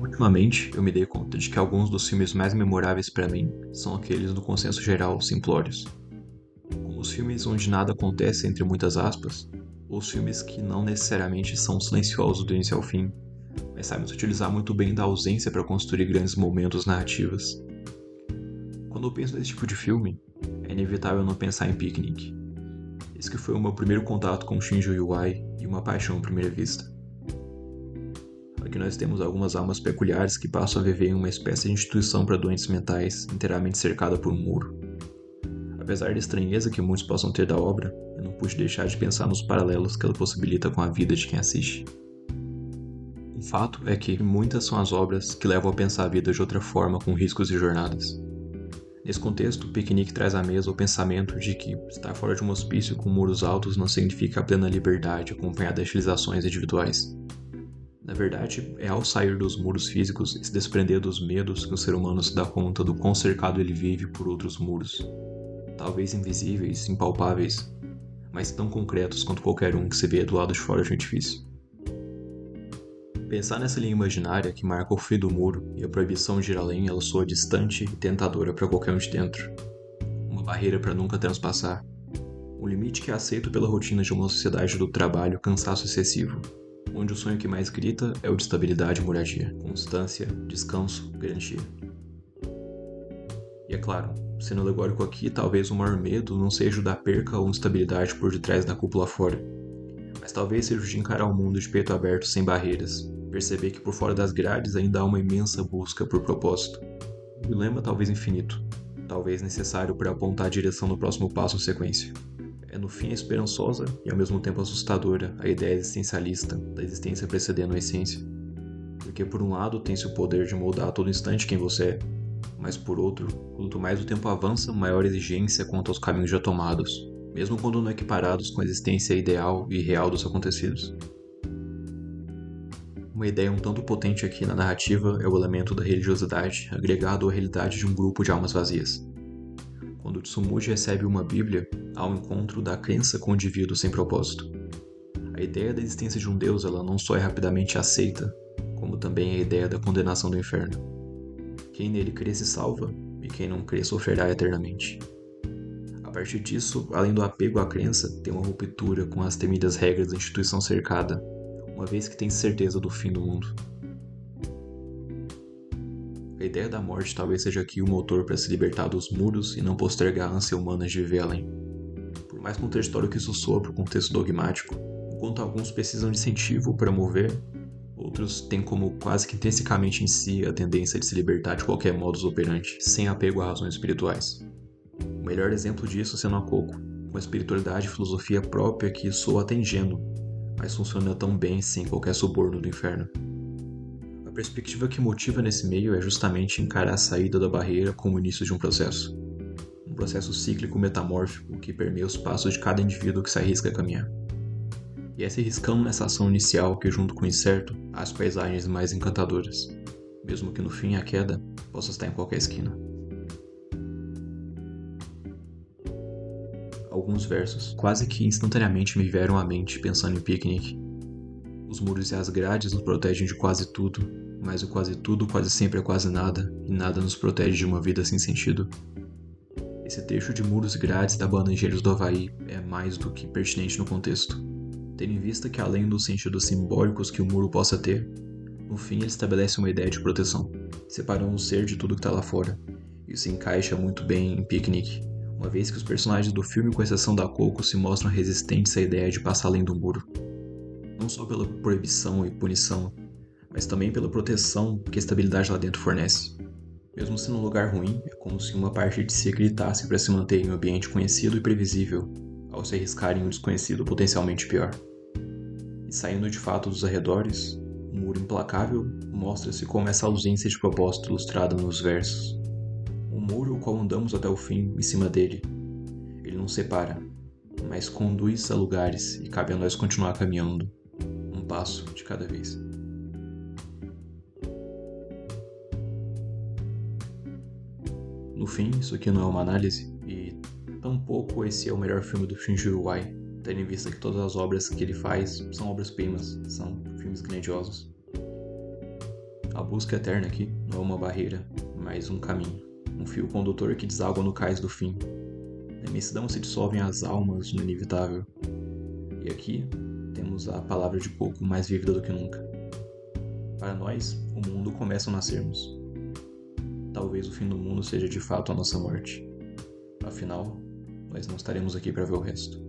Ultimamente, eu me dei conta de que alguns dos filmes mais memoráveis para mim são aqueles do consenso geral simplórios, como os filmes onde nada acontece entre muitas aspas, ou os filmes que não necessariamente são silenciosos do início ao fim, mas sabem se utilizar muito bem da ausência para construir grandes momentos narrativos. Quando eu penso nesse tipo de filme, é inevitável não pensar em Picnic. Esse que foi o meu primeiro contato com Shinjo Iwai e uma paixão à primeira vista. Aqui nós temos algumas almas peculiares que passam a viver em uma espécie de instituição para doentes mentais, inteiramente cercada por um muro. Apesar da estranheza que muitos possam ter da obra, eu não pude deixar de pensar nos paralelos que ela possibilita com a vida de quem assiste. O fato é que muitas são as obras que levam a pensar a vida de outra forma com riscos e jornadas. Nesse contexto, o Piquenique traz à mesa o pensamento de que estar fora de um hospício com muros altos não significa a plena liberdade acompanhada de realizações individuais. Na verdade, é ao sair dos muros físicos e se desprender dos medos que o ser humano se dá conta do quão cercado ele vive por outros muros. Talvez invisíveis, impalpáveis, mas tão concretos quanto qualquer um que se vê do lado de fora de um edifício. Pensar nessa linha imaginária que marca o fim do muro e a proibição de ir além, ela soa distante e tentadora para qualquer um de dentro. Uma barreira para nunca transpassar. Um limite que é aceito pela rotina de uma sociedade do trabalho, cansaço excessivo, onde o sonho que mais grita é o de estabilidade e moradia, constância, descanso, garantia. E é claro, sendo alegórico aqui, talvez o maior medo não seja o da perca ou instabilidade por detrás da cúpula fora, mas talvez seja o de encarar o mundo de peito aberto sem barreiras, perceber que por fora das grades ainda há uma imensa busca por propósito. Um dilema talvez infinito, talvez necessário para apontar a direção do próximo passo em sequência. É no fim esperançosa e ao mesmo tempo assustadora a ideia existencialista da existência precedendo a essência. Porque por um lado tem-se o poder de moldar a todo instante quem você é, mas por outro, quanto mais o tempo avança, maior exigência quanto aos caminhos já tomados, mesmo quando não equiparados com a existência ideal e real dos acontecidos. Uma ideia um tanto potente aqui na narrativa é o elemento da religiosidade agregado à realidade de um grupo de almas vazias. Quando Tsumuji recebe uma Bíblia, há um encontro da crença com o indivíduo sem propósito. A ideia da existência de um Deus ela não só é rapidamente aceita, como também a ideia da condenação do inferno. Quem nele crê se salva, e quem não crê sofrerá eternamente. A partir disso, além do apego à crença, tem uma ruptura com as temidas regras da instituição cercada, uma vez que tem certeza do fim do mundo. A ideia da morte talvez seja aqui o motor para se libertar dos muros e não postergar a ânsia humana de viver além. Por mais contraditório que isso soa para o contexto dogmático, enquanto alguns precisam de incentivo para mover, outros têm como quase que intrinsecamente em si a tendência de se libertar de qualquer modus operandi, sem apego a razões espirituais. O melhor exemplo disso sendo a Coco, com a espiritualidade e filosofia própria que soa até ingênuo, mas funciona tão bem sem qualquer suborno do inferno. A perspectiva que motiva nesse meio é justamente encarar a saída da barreira como o início de um processo cíclico metamórfico que permeia os passos de cada indivíduo que se arrisca a caminhar. E é se arriscando nessa ação inicial que, junto com o incerto, há as paisagens mais encantadoras, mesmo que no fim a queda possa estar em qualquer esquina. Alguns versos quase que instantaneamente me vieram à mente pensando em Picnic. Os muros e as grades nos protegem de quase tudo, mas o quase tudo quase sempre é quase nada, e nada nos protege de uma vida sem sentido. Esse trecho de muros e grades da banda Engenheiros do Havaí é mais do que pertinente no contexto, tendo em vista que além dos sentidos simbólicos que o muro possa ter, no fim ele estabelece uma ideia de proteção, separando o ser de tudo que está lá fora. Isso encaixa muito bem em Picnic, uma vez que os personagens do filme, com exceção da Coco, se mostram resistentes à ideia de passar além do muro. Não só pela proibição e punição, mas também pela proteção que a estabilidade lá dentro fornece. Mesmo sendo um lugar ruim, é como se uma parte de si gritasse para se manter em um ambiente conhecido e previsível, ao se arriscar em um desconhecido potencialmente pior. E saindo de fato dos arredores, o muro implacável mostra-se como essa ausência de propósito ilustrada nos versos. Um muro o qual andamos até o fim em cima dele. Ele não separa, mas conduz a lugares e cabe a nós continuar caminhando, um passo de cada vez. No fim, isso aqui não é uma análise, e tampouco esse é o melhor filme do Shinji Wai, tendo em vista que todas as obras que ele faz são obras-primas, são filmes grandiosos. A busca eterna aqui não é uma barreira, mas um caminho, um fio condutor que deságua no cais do fim. Na imensidão se dissolvem as almas no inevitável. E aqui temos a palavra de Coco mais vívida do que nunca. Para nós, o mundo começa ao nascermos. Talvez o fim do mundo seja de fato a nossa morte. Afinal, nós não estaremos aqui para ver o resto.